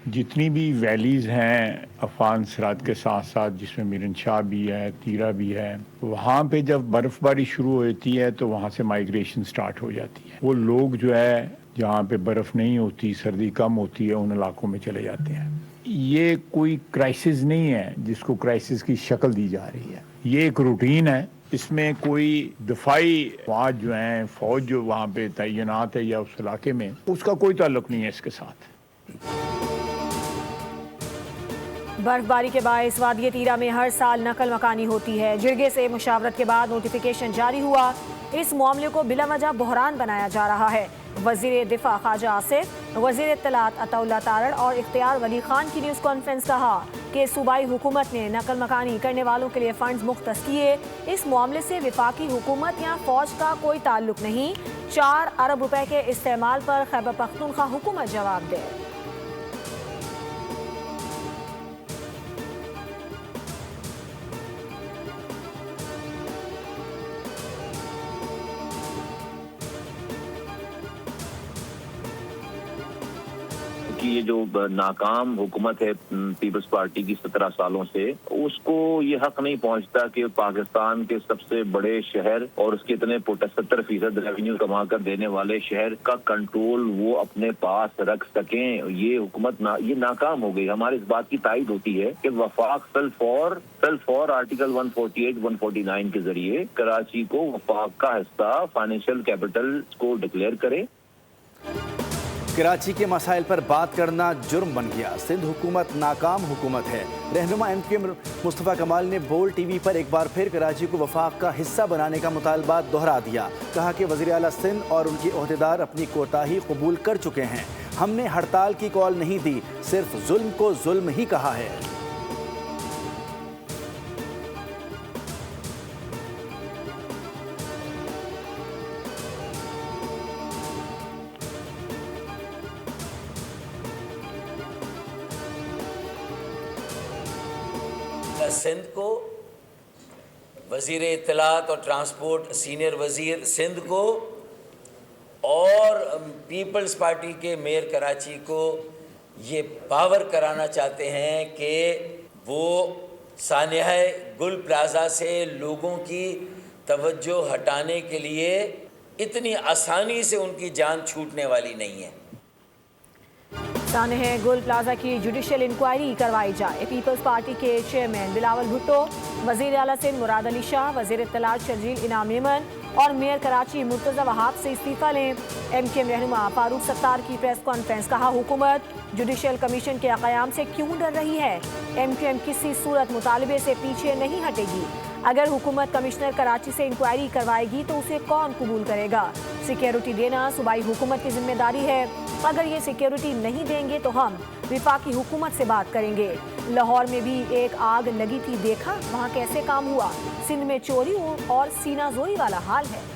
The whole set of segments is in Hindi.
जितनी भी वैलीज़ हैं अफ़गान सराहद के साथ साथ, जिसमें मिरन शाह भी है, तीरा भी है, वहाँ पे जब बर्फ़बारी शुरू होती है तो वहाँ से माइग्रेशन स्टार्ट हो जाती है। वो लोग जो है जहाँ पे बर्फ़ नहीं होती, सर्दी कम होती है, उन इलाकों में चले जाते हैं। ये कोई क्राइसिस नहीं है जिसको क्राइसिस की शक्ल दी जा रही है। ये एक रूटीन है। इसमें कोई दफ़ाई अफ़वाज जो हैं, फ़ौज जो वहाँ पे तैनात है या उस इलाके में, उसका कोई ताल्लुक नहीं है इसके साथ। बर्फबारी के बायस वादिय तीरा में हर साल नकल मकानी होती है। जिरगे से मुशावरत के बाद नोटिफिकेशन जारी हुआ। इस मामले को बिलावजह बहरान बनाया जा रहा है। वजीर दिफा ख्वाजा आसिफ, वजीर इत्तलात अताउल्लाह तारड़ और इख्तियार वली खान की न्यूज़ कॉन्फ्रेंस कहा कि सूबाई हुकूमत ने नकल मकानी करने वालों के लिए फंड्स मुख्तस किए। इस मामले से विफाकी हुकूमत या फौज का कोई ताल्लुक नहीं। 4 अरब रुपए के इस्तेमाल पर खैबर पख्तूनख्वा हुकूमत जवाब दे। कि ये जो नाकाम हुकूमत है पीपल्स पार्टी की 17 सालों से, उसको ये हक नहीं पहुंचता कि पाकिस्तान के सबसे बड़े शहर और उसके इतने 70% रेवेन्यू कमा कर देने वाले शहर का कंट्रोल वो अपने पास रख सकें। ये हुकूमत ये नाकाम हो गई। हमारी इस बात की तायद होती है कि वफाक सेल्फ फॉर आर्टिकल 148-149 के जरिए कराची को वफाक का हिस्सा फाइनेंशियल कैपिटल को डिक्लेयर करे। कराची के मसाइल पर बात करना जुर्म बन गया। सिंध हुकूमत नाकाम हुकूमत है। रहनुमा MQM मुस्तफ़ा कमाल ने बोल TV पर एक बार फिर कराची को वफाक का हिस्सा बनाने का मुतालबा दोहरा दिया। कहा कि वज़ीर आला सिंध और उनके ओहदेदार अपनी कोताही कबूल कर चुके हैं। हमने हड़ताल की कॉल नहीं दी, सिर्फ जुल्म को जुल्म ही कहा है। सिंध को वज़ीर इत्तलात और ट्रांसपोर्ट सीनियर वज़ीर सिंध को और पीपल्स पार्टी के मेयर कराची को ये पावर कराना चाहते हैं कि वो सानिया गुल प्लाजा से लोगों की तवज्जो हटाने के लिए इतनी आसानी से उनकी जान छूटने वाली नहीं है। सानिया गुल प्लाजा की जुडिशियल इंक्वायरी करवाई जाए। पीपल्स पार्टी के चेयरमैन बिलावल भुट्टो, वज़ीर आला सिंध मुराद अली शाह, वज़ीर इत्तलात शर्जील इनाम मेमन और मेयर कराची मुर्तज़ा वहाब से इस्तीफा लें। MQM रहनुमा फारूक सत्तार की प्रेस कॉन्फ्रेंस। कहा हुकूमत जुडिशियल कमीशन के क़याम से क्यों डर रही है। MQM किसी सूरत मुतालबे से पीछे नहीं हटेगी। अगर हुकूमत कमिश्नर कराची से इंक्वायरी करवाएगी तो उसे कौन कबूल करेगा। सिक्योरिटी देना सूबाई हुकूमत की जिम्मेदारी है। अगर ये सिक्योरिटी नहीं देंगे तो हम विफाकी हुकूमत से बात करेंगे। लाहौर में भी एक आग लगी थी, देखा वहाँ कैसे काम हुआ। सिंध में चोरी और सीना जोरी वाला हाल है।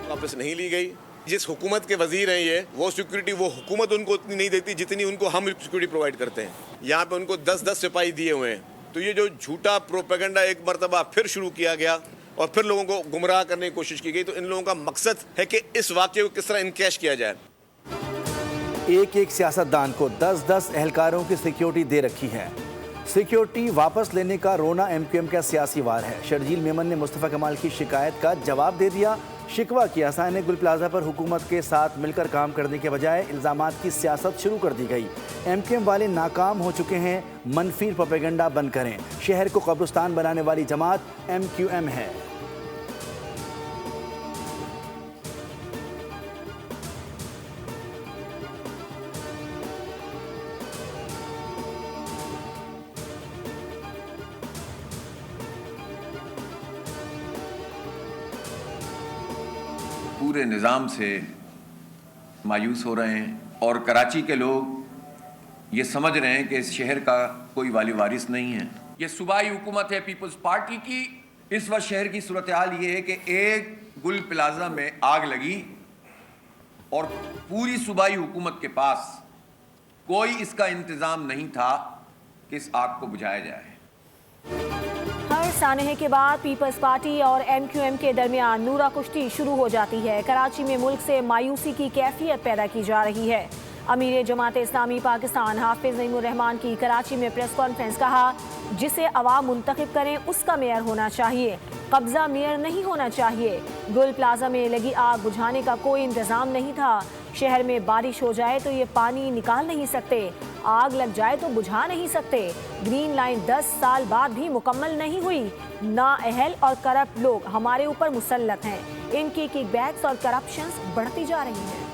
वापस नहीं ली गई। जिस हुकूमत के वजीर हैं ये, वो सिक्योरिटी वो हुकूमत उनको उतनी नहीं देती जितनी उनको हम सिक्योरिटी प्रोवाइड करते हैं। यहाँ पे उनको 10-10 सिपाही दिए हुए हैं। तो ये जो झूठा प्रोपेगेंडा एक मरतबा फिर शुरू किया गया और फिर लोगों को गुमराह करने की कोशिश की गई, तो इन लोगों का मकसद है कि इस वाक़े को किस तरह इनकैश किया जाए। एक सियासतदान को 10-10 एहलकारों की सिक्योरिटी दे रखी है। सिक्योरिटी वापस लेने का रोना MQM का सियासी वार है। शर्जील मेमन ने मुस्तफ़ा कमाल की शिकायत का जवाब दे दिया। शिकवा किया सानिया गुल प्लाजा पर हुकूमत के साथ मिलकर काम करने के बजाय इल्ज़ामात की सियासत शुरू कर दी गई। MQM वाले नाकाम हो चुके हैं, मनफी प्रोपेगेंडा बंद करें। शहर को कब्रिस्तान बनाने वाली जमात MQM है। पूरे निज़ाम से मायूस हो रहे हैं और कराची के लोग ये समझ रहे हैं कि इस शहर का कोई वाली वारिस नहीं है। ये सूबाई हुकूमत है पीपल्स पार्टी की। इस वक्त शहर की सूरत हाल ये है कि एक गुल प्लाजा में आग लगी और पूरी सूबाई हुकूमत के पास कोई इसका इंतज़ाम नहीं था कि इस आग को बुझाया जाए। हर सानहे के बाद पीपल्स पार्टी और एमक्यूएम के दरमियान नूरा कुश्ती शुरू हो जाती है। कराची में मुल्क से मायूसी की कैफियत पैदा की जा रही है। अमीर जमात इस्लामी पाकिस्तान हाफिज नईमुर रहमान की कराची में प्रेस कॉन्फ्रेंस, कहा जिसे अवाम मुंतखब करें उसका मेयर होना चाहिए, कब्जा मेयर नहीं होना चाहिए। गुल प्लाजा में लगी आग बुझाने का कोई इंतजाम नहीं था। शहर में बारिश हो जाए तो ये पानी निकाल नहीं सकते, आग लग जाए तो बुझा नहीं सकते। ग्रीन लाइन 10 साल बाद भी मुकम्मल नहीं हुई। नाअहल और करप्ट लोग हमारे ऊपर मुसल्लत हैं। इनकी किकबैक्स और करप्शंस बढ़ती जा रही हैं।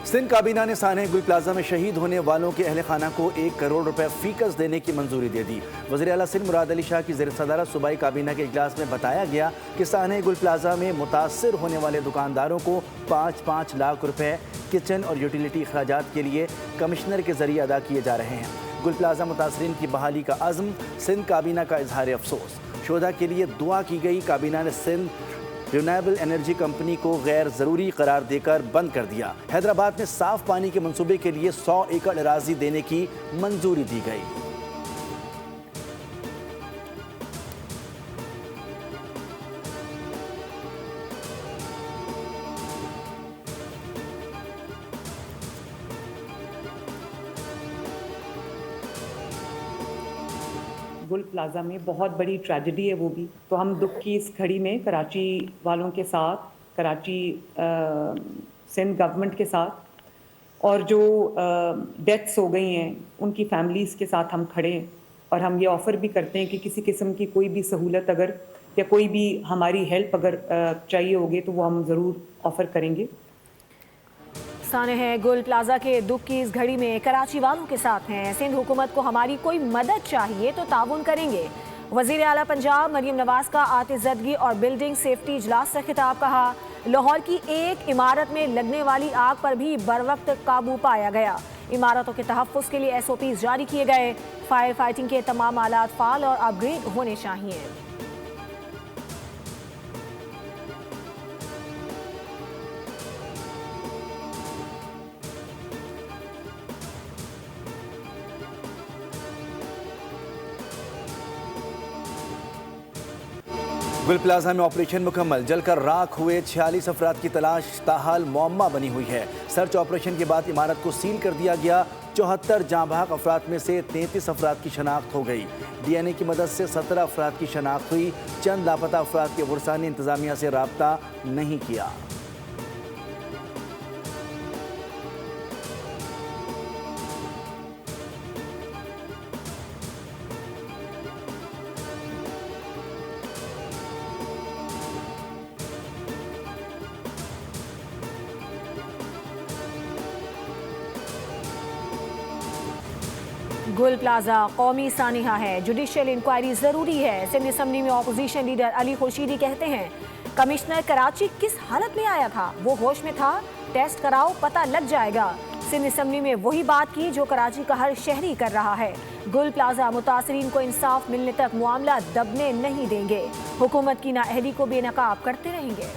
सिंध काबीना ने सानहे गुल प्लाजा में शहीद होने वालों के अहल खाना को 1 करोड़ रुपए फीकस देने की मंजूरी दे दी। वज़ीर आला सिंध मुराद अली शाह की ज़ेर सदारत सूबाई काबीना के इजलास में बताया गया कि सानहे गुल प्लाजा में मुतासर होने वाले दुकानदारों को 5-5 लाख रुपए किचन और यूटिलिटी अखराजात के लिए कमिश्नर के जरिए अदा किए जा रहे हैं। गुल प्लाजा मुतासरीन की बहाली का अज़्म, सिंध काबीना का इजहार अफसोस। शोधा के लिए दुआ की गई। काबीना ने सिंध रिन्यूएबल एनर्जी कंपनी को गैर ज़रूरी करार देकर बंद कर दिया। हैदराबाद में साफ पानी के मंसूबे के लिए 100 एकड़ अराजी देने की मंजूरी दी गई। गुल प्लाजा में बहुत बड़ी ट्रेजेडी है वो भी, तो हम दुख की इस घड़ी में कराची वालों के साथ, कराची सिंध गवर्नमेंट के साथ और जो डेथ्स हो गई हैं उनकी फैमिलीज़ के साथ हम खड़े हैं। और हम ये ऑफ़र भी करते हैं कि किसी किस्म की कोई भी सहूलत अगर या कोई भी हमारी हेल्प अगर चाहिए होगी तो वो हम ज़रूर ऑफ़र करेंगे। सानहे गुल प्लाजा के दुख की इस घड़ी में कराची वालों के साथ हैं। सिंध हुकूमत को हमारी कोई मदद चाहिए तो ताउन करेंगे। वज़ीर आला पंजाब मरियम नवाज का आतिज़दगी और बिल्डिंग सेफ्टी इजलास से खिताब, कहा लाहौर की एक इमारत में लगने वाली आग पर भी बरवक्त काबू पाया गया। इमारतों के तहफ़्फ़ुज़ के लिए SOPs जारी किए गए। फायर फाइटिंग के तमाम आलात फाल और अपग्रेड होने चाहिए। गुल प्लाजा में ऑपरेशन मुकम्मल, जलकर राख हुए 46 अफराद की तलाश ताहाल मौम्मा बनी हुई है। सर्च ऑपरेशन के बाद इमारत को सील कर दिया गया। 74 जाँबाग अफराद में से 33 अफराद की शनाख्त हो गई। DNA की मदद से 17 अफराद की शनाख्त हुई। चंद लापता अफराद के वर्सा ने इंतजामिया से रब्ता नहीं किया। गुल प्लाजा कौमी सानिहा है, जुडिशियल इंक्वायरी जरूरी है। सिंध असम्बली में ऑपोजिशन लीडर अली खुर्शीदी कहते हैं कमिश्नर कराची किस हालत में आया था, वो होश में था, टेस्ट कराओ पता लग जाएगा। सिंध असम्बली में वही बात की जो कराची का हर शहरी कर रहा है। गुल प्लाजा मुतासरीन को इंसाफ मिलने तक मामला दबने नहीं देंगे। हुकूमत की नाअहली को बेनकाब करते रहेंगे।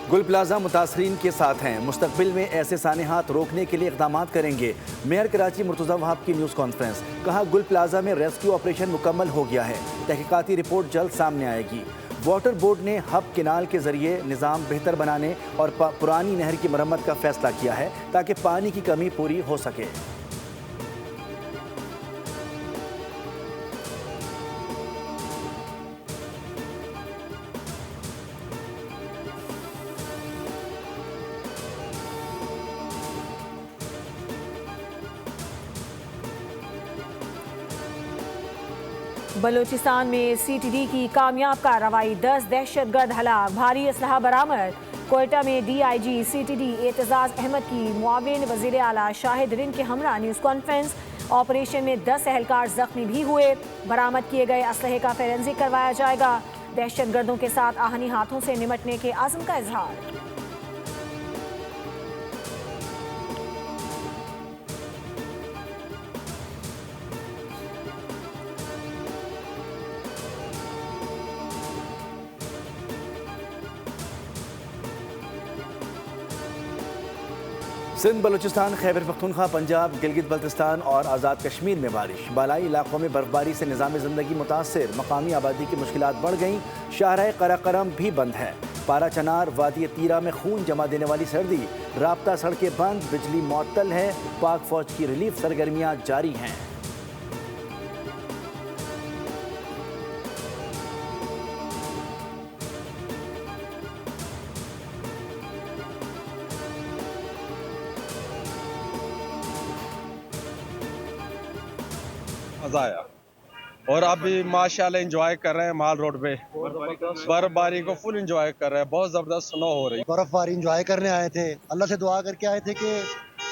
गुल प्लाजा मुतासरीन के साथ हैं। मुस्तकबिल में ऐसे सानेहात रोकने के लिए इक़दाम करेंगे। मेयर कराची मुर्तज़ा वहाब की न्यूज़ कॉन्फ्रेंस, कहा गुल प्लाजा में रेस्क्यू ऑपरेशन मुकम्मल हो गया है। तहकीकाती रिपोर्ट जल्द सामने आएगी। वाटर बोर्ड ने हब किनाल के जरिए निज़ाम बेहतर बनाने और पुरानी नहर की मरम्मत का फैसला किया है ताकि पानी की कमी पूरी हो सके। बलूचिस्तान में CTD की कामयाब कार्रवाई, 10 दहशतगर्द हलाक, भारी असलहा बरामद। कोयटा में DIG CTD एतजाज अहमद की मुआविन वजीर आला शाहिद रिन के हमरा न्यूज़ कॉन्फ्रेंस। ऑपरेशन में 10 एहलकार जख्मी भी हुए। बरामद किए गए असलहे का फोरेंसिक करवाया जाएगा। दहशतगर्दों के साथ आहनी हाथों से निमटने के आज़म का इजहार। सिंध, बलूचिस्तान, खैबर पख्तूनख्वा, पंजाब, गिलगित बल्तिस्तान और आज़ाद कश्मीर में बारिश। बालाई इलाकों में बर्फबारी से निज़ाम ज़िंदगी मुतासिर। मकामी आबादी की मुश्किलात बढ़ गईं। शाहराह कराकरम भी बंद है। पारा चनार, वादी तीरा में खून जमा देने वाली सर्दी। राब्ता सड़कें बंद, बिजली मुअत्तल है। पाक फौज की रिलीफ सरगर्मियाँ जारी हैं। मज़ा आया और अभी माशाल्लाह एंजॉय कर रहे हैं माल रोड पे। बर्फबारी को फुल एंजॉय कर रहे हैं। बहुत ज़बरदस्त स्नो हो रही है। बर्फबारी एंजॉय करने आए थे, अल्लाह से दुआ करके आए थे कि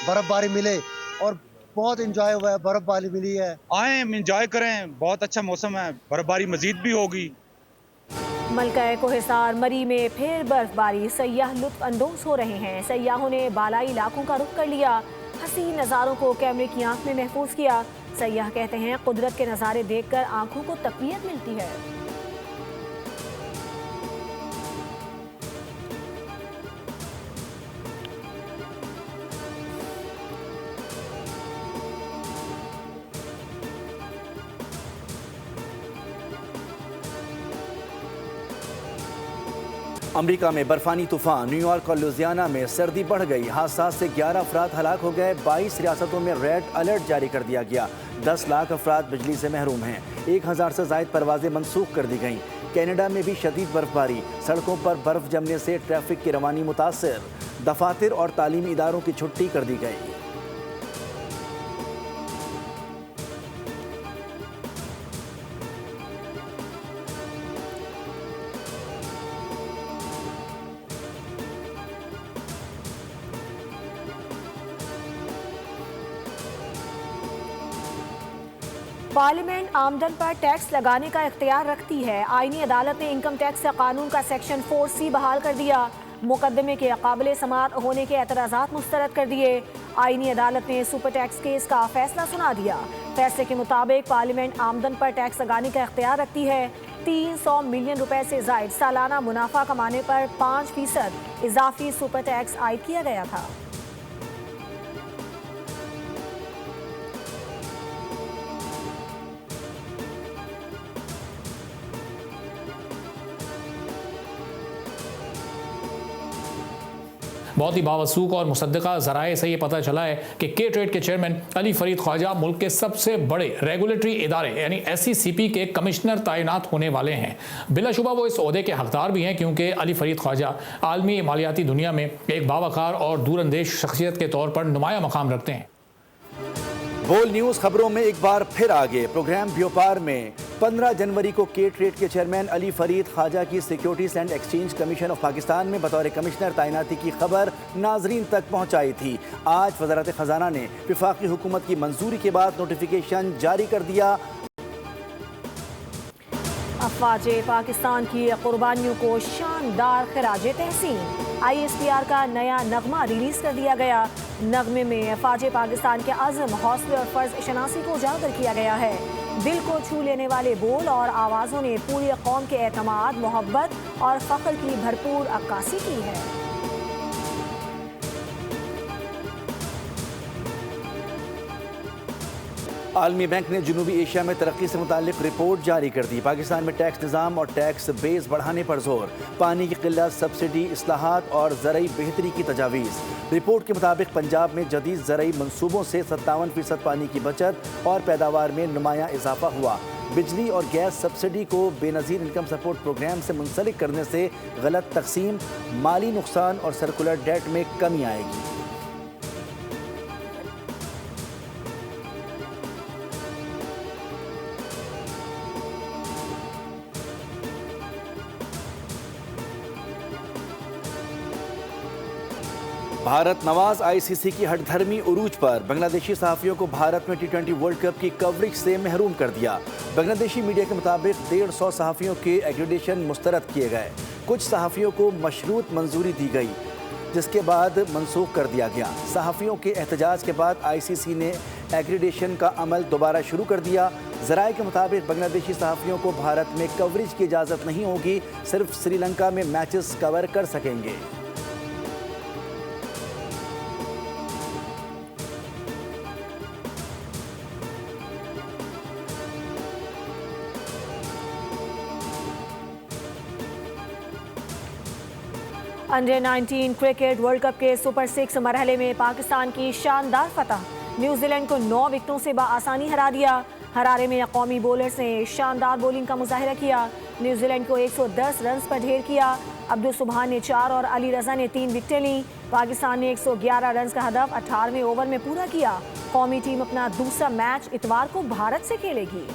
बर्फबारी मिले और बहुत एंजॉय हुआ है। बर्फबारी मिली है, आए एंजॉय करें। बहुत अच्छा मौसम है, बर्फबारी मजीद भी होगी। मलका कोहिस्तार मरी में फिर बर्फबारी। सयाह लुत्फ अंदोज हो रहे हैं। सयाहों ने बालाई इलाकों का रुख कर लिया। हसीन नज़ारों को कैमरे की आंख में महफूज किया। सयाह कहते हैं कुदरत के नज़ारे देखकर आंखों को तक़वियत मिलती है। अमेरिका में बर्फानी तूफान। न्यूयॉर्क और लुजियाना में सर्दी बढ़ गई। हादसा से 11 अफराद हलाक हो गए। 22 रियासतों में रेड अलर्ट जारी कर दिया गया। 10 लाख अफराद बिजली से महरूम हैं। 1000 से ज़ायद परवाजें मनसूख कर दी गईं। कनाडा में भी शदीद बर्फबारी। सड़कों पर बर्फ जमने से ट्रैफिक की रवानी मुतासर। दफातर और तालीमी इदारों की छुट्टी कर दी गई। पार्लियामेंट आमदन पर टैक्स लगाने का इख्तियार रखती है। आईनी अदालत ने इनकम टैक्स कानून का सेक्शन 4C बहाल कर दिया। मुकदमे के काबिल समाअत होने के एतराज़ात मुस्तरद कर दिए। आईनी अदालत ने सुपर टैक्स केस का फैसला सुना दिया। फैसले के मुताबिक पार्लियामेंट आमदन पर टैक्स लगाने का इख्तियार रखती है। 300 मिलियन रुपए से जायद सालाना मुनाफा कमाने पर 5% इजाफी सुपर टैक्स आयद किया गया था। बहुत ही बावसूख और मुसद्दका ज़राए से ये पता चला है कि के ट्रेड के चेयरमैन अली फरीद ख्वाजा मुल्क के सबसे बड़े रेगुलेटरी इदारे यानी SECP के कमिश्नर तैनात होने वाले हैं। बिलाशुबा वो इस ओहदे के हकदार भी हैं क्योंकि अली फरीद ख्वाजा आलमी मालियाती दुनिया में एक बावकार और दूरंदेश शख्सियत के तौर पर नुमाया मकाम रखते हैं। बोल न्यूज़ खबरों में एक बार फिर आगे। प्रोग्राम व्यापार में 15 जनवरी को के ट्रेड के चेयरमैन अली फरीद ख्वाजा की securities and exchange commission of Pakistan में बतौर कमिश्नर तैनाती की खबर नाजरीन तक पहुंचाई थी। आज वज़ारत ख़जाना ने वफाकी हुकूमत की मंजूरी के बाद नोटिफिकेशन जारी कर दिया। अफवाज पाकिस्तान की कुर्बानियों को शानदार खिराज तहसीन। ISPR का नया नगमा रिलीज कर दिया गया। नगमे में अफवाज पाकिस्तान के अज़म, हौसले और फ़र्ज शनासी को उजागर किया गया है। दिल को छू लेने वाले बोल और आवाज़ों ने पूरी कौम के एतमाद, मोहब्बत और फ़ख्र की भरपूर अक्कासी की है। आलमी बैंक ने जनूबी एशिया में तरक्की से मुतालिक रिपोर्ट जारी कर दी। पाकिस्तान में टैक्स निज़ाम और टैक्स बेस बढ़ाने पर जोर। पानी की किल्लत, सब्सिडी, इस्लाहात और ज़रई बेहतरी की तजावीज़। रिपोर्ट के मुताबिक पंजाब में जदीद ज़रई मनसूबों से 57% पानी की बचत और पैदावार में नुमाया इजाफा हुआ। बिजली और गैस सब्सिडी को बेनज़ीर इनकम सपोर्ट प्रोग्राम से मुंसलिक करने से गलत तकसीम, माली नुकसान और सर्कुलर डेट में कमी आएगी। भारत नवाज आईसीसी की हठधर्मी उरूज पर बांग्लादेशी सहाफियों को भारत में T20 वर्ल्ड कप की कवरेज से महरूम कर दिया। बांग्लादेशी मीडिया के मुताबिक 150 सहाफियों के एक्रेडिटेशन मुस्तरद किए गए। कुछ सहाफियों को मशरूत मंजूरी दी गई, जिसके बाद मनसूख कर दिया गया। सहाफियों के एहतजाज के बाद आईसीसी ने एक्रेडिटेशन का अमल दोबारा शुरू कर दिया। ज़राए के मुताबिक बांग्लादेशी सहाफियों को भारत में कवरेज की इजाज़त नहीं होगी, सिर्फ श्रीलंका में मैचेस कवर कर सकेंगे। अंडर 19 क्रिकेट वर्ल्ड कप के सुपर 6 मरहले में पाकिस्तान की शानदार फतह। न्यूजीलैंड को 9 विकेटों से बआसानी हरा दिया। हरारे में कौमी बॉलर्स ने शानदार बॉलिंग का मुजाहिरा किया। न्यूजीलैंड को 110 रन पर ढेर किया। अब्दुल सुबहान ने 4 और अली रजा ने 3 विकेटें लीं। पाकिस्तान ने 111 रन का हदफ 18वें ओवर में पूरा किया। कौमी टीम अपना दूसरा मैच इतवार को भारत से खेलेगी।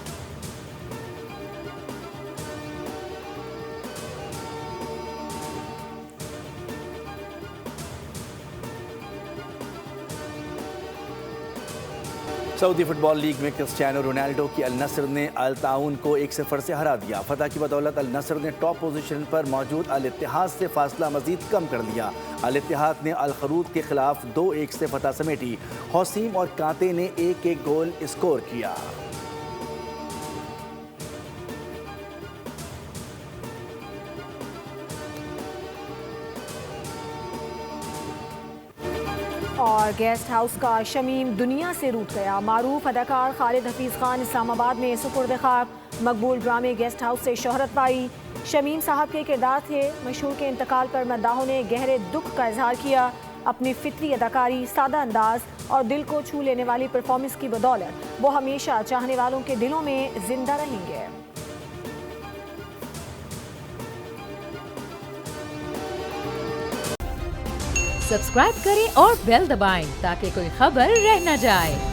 सऊदी फुटबॉल लीग में क्रिस्टियानो रोनाल्डो की अल नस्र ने अल ताउन को 1-0 से हरा दिया। फतह की बदौलत अल नस्र ने टॉप पोजीशन पर मौजूद अल इत्तेहाद से फासला मजीद कम कर लिया। अल इत्तेहाद ने अल खरूद के खिलाफ 2-1 से फतह समेटी। हौसीम और कांते ने 1-1 गोल स्कोर किया। और गेस्ट हाउस का शमीम दुनिया से रूठ गया। मारूफ अदाकार खालिद हफीज़ खान इस्लामाबाद में सुपुर्द खाक। मकबूल ड्रामे गेस्ट हाउस से शोहरत पाई। शमीम साहब के किरदार थे। मशहूर के इंतकाल पर मद्दाहों ने गहरे दुख का इजहार किया। अपनी फितरी अदाकारी, सादा अंदाज और दिल को छू लेने वाली परफॉर्मेंस की बदौलत वो हमेशा चाहने वालों के दिलों में जिंदा रहेंगे। सब्सक्राइब करें और बेल दबाएं ताकि कोई खबर रह न जाए।